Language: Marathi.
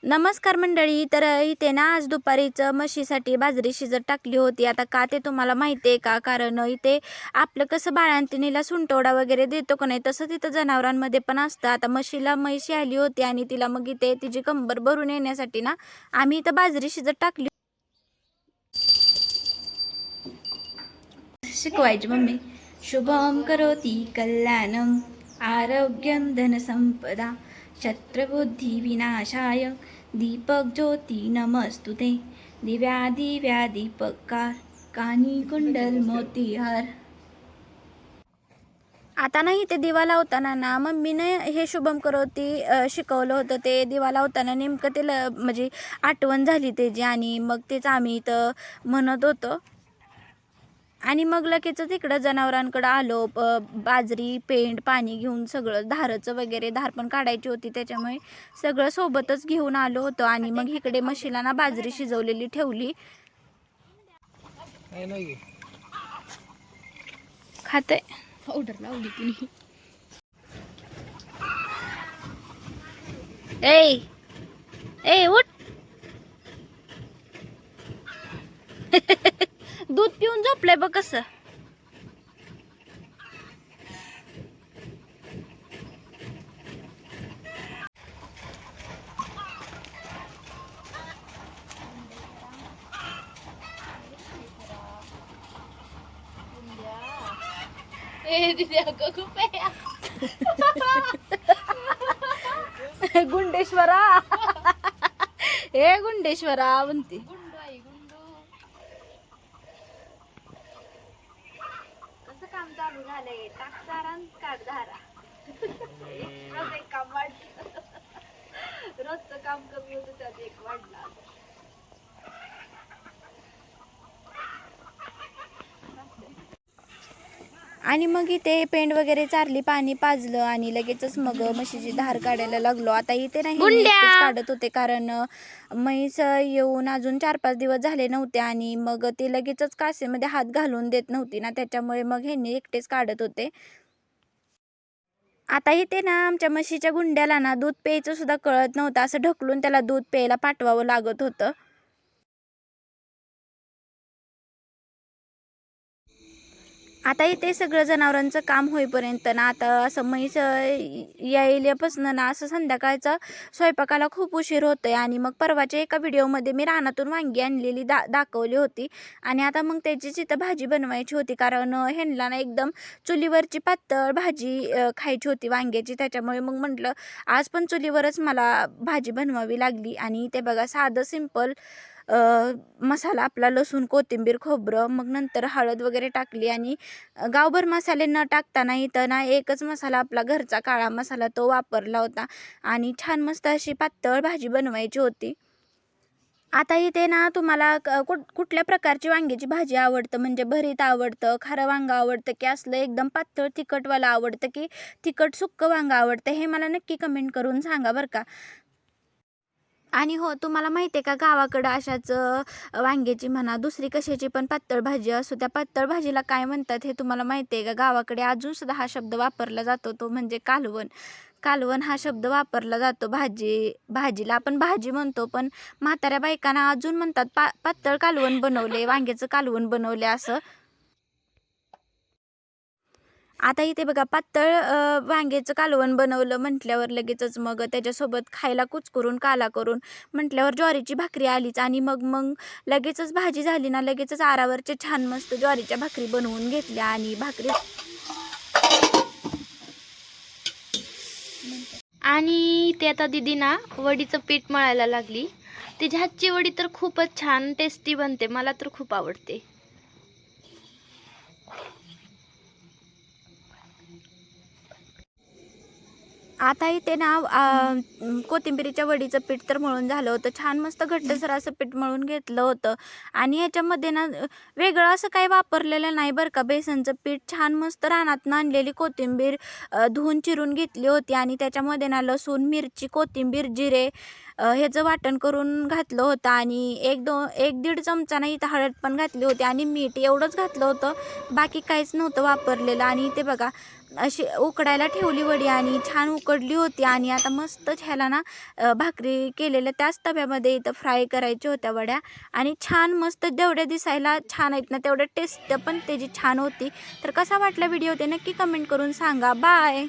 नमस्कार मंडळी. तर इथे ना आज दुपारीच म्हशीसाठी बाजरी शिजत टाकली होती. आता का ते तुम्हाला माहिती आहे का? कारण इथे आपलं कसं बाळंतिणीला सुंटवडा वगैरे देतो का नाही, तसं तिथं जनावरांमध्ये पण असतं. आता म्हशीला म्हैशी आली होती आणि तिला मग इथे तिची कंबर भरून येण्यासाठी ना आम्ही इथं बाजरी शिजत टाकली. शिकवायची मम्मी. शुभम करोती कल्याणम आरोग्यम धनसंपदा शत्रुबुद्धी विनाशाय दीपक ज्योती नमस्तुते दिव्या दिव्या दीपकार कानी कुंडल मोतीहार. आता नाही ते दिवा लावताना ना मम्मीने हे शुभम करोती शिकवलं होतं. ते दिवा लावताना नेमकं ते म्हणजे आठवण झाली त्याची आणि मग तेच आम्ही इथं म्हणत होतो. आणि मग लगेचच इकडं जनावरांकडं आलो. बाजरी पेंड पाणी घेऊन सगळं धारचं वगैरे धार पण काढायची होती, त्याच्यामुळे सगळं सोबतच घेऊन आलो होतो. आणि मग इकडे म्हशीला ना बाजरी शिजवलेली ठेवली. खाते पावडर लावली तिने. ए ए उठ. दूध पिऊन झोपलंय बघ कसं. गुंडेश्वरा. हे गुंडेश्वरा म्हणते. कसं काम चालू झालंय? टाकधारा काढधारा. रोज एक काम वाढलं. रोजचं काम कमी होतं त्यात एक वाढला. आणि मग इथे पेंड वगैरे चारली, पाणी पाजलं आणि लगेचच मग म्हशीची धार काढायला लागलो. आता इथे नाही काढत होते कारण म्हैस येऊन अजून 4-5 दिवस झाले नव्हते आणि मग ते लगेचच कासेमध्ये हात घालून देत नव्हती ना, त्याच्यामुळे मग ह्यांनी एकटेच काढत होते. आता इथे ना आमच्या म्हशीच्या गुंड्याला ना दूध प्यायचं सुद्धा कळत नव्हतं. असं ढकलून त्याला दूध प्यायला पाठवावं लागत होतं. आता इथे सगळं जनावरांचं काम होईपर्यंत ना आता असं म्हैस यायल्यापासून ना असं संध्याकाळचा स्वयंपाकाला खूप उशीर होतोय. आणि मग परवाच्या एका व्हिडिओमध्ये मी रानातून वांगी आणलेली दाखवली होती आणि आता मग त्याचीच इथं भाजी बनवायची होती. कारण ह्यांना ना एकदम चुलीवरची पातळ भाजी खायची होती वांग्याची, त्याच्यामुळे मग म्हटलं आज पण चुलीवरच मला भाजी बनवावी लागली. आणि ते बघा साधं सिंपल मसाला आपला लसूण कोथिंबीर खोबरं, मग नंतर हळद वगैरे टाकली आणि गावभर मसाले न टाकताना इथं ना एकच मसाला आपला घरचा काळा मसाला तो वापरला होता आणि छान मस्त अशी पातळ भाजी बनवायची होती. आता इथे ना तुम्हाला कुठल्या प्रकारची वांग्याची भाजी आवडतं, म्हणजे भरीत आवडतं, खारं वांगं आवडतं की असलं एकदम पातळ तिखटवाला आवडतं की तिखट सुक्कं वांगं आवडतं, हे मला नक्की कमेंट करून सांगा बरं का. आणि हो, तुम्हाला माहिती आहे का गावाकडं अशाच वांग्याची म्हणा दुसरी कशाची पण पातळ भाजी असो, त्या पातळ भाजीला काय म्हणतात हे तुम्हाला माहिती आहे का? गावाकडे अजून सुद्धा हा शब्द वापरला जातो, तो म्हणजे कालवण. कालवण हा शब्द वापरला जातो. भाजीला आपण भाजी म्हणतो, पण म्हाताऱ्या बायकांना अजून म्हणतात पातळ कालवण बनवले, वांग्याचं कालवण बनवले असं. आता इथे बघा पातळ वांग्याचं कालवण बनवलं म्हटल्यावर लगेचच मग त्याच्यासोबत खायला कुचकरून काला करून म्हटल्यावर ज्वारीची भाकरी आलीच. आणि मग मग लगेचच भाजी झाली ना, लगेचच आरावरचे छान मस्त ज्वारीच्या भाकरी बनवून घेतल्या. आणि भाकरी आणि ते आता दीदी ना वडीचं पीठ मळायला लागली. तिच्या हातची वडी तर खूपच छान टेस्टी बनते, मला तर खूप आवडते. आता इथे ना कोथिंबिरीच्या वडीचं पीठ तर मळून झालं होतं. छान मस्त घट्टसर असं पीठ मळून घेतलं होतं आणि ह्याच्यामध्ये ना वेगळं असं काही वापरलेलं नाही बरं का. बेसनचं पीठ छान मस्त रानातनं आणलेली कोथिंबीर धुवून चिरून घेतली होती आणि त्याच्यामध्ये ना लसूण, मिरची, कोथिंबीर, जिरे ह्याचं वाटण करून घातलं होतं आणि 1-1.5 चमचा ना इथं हळद पण घातली होती आणि मीठ एवढंच घातलं होतं. बाकी काहीच नव्हतं वापरलेलं आणि इथे बघा अशी उकडायला ठेवली वडी आणि छान उकडली होती आणि आता मस्तच ह्याला ना भाकरी केलेल्या त्याच तव्यामध्ये इथं फ्राय करायच्या होत्या वड्या आणि छान मस्त जेवढ्या दिसायला छान आहेत ना तेवढ्या टेस्ट पण त्याची छान होती. तर कसा वाटला व्हिडिओ ते नक्की कमेंट करून सांगा. बाय.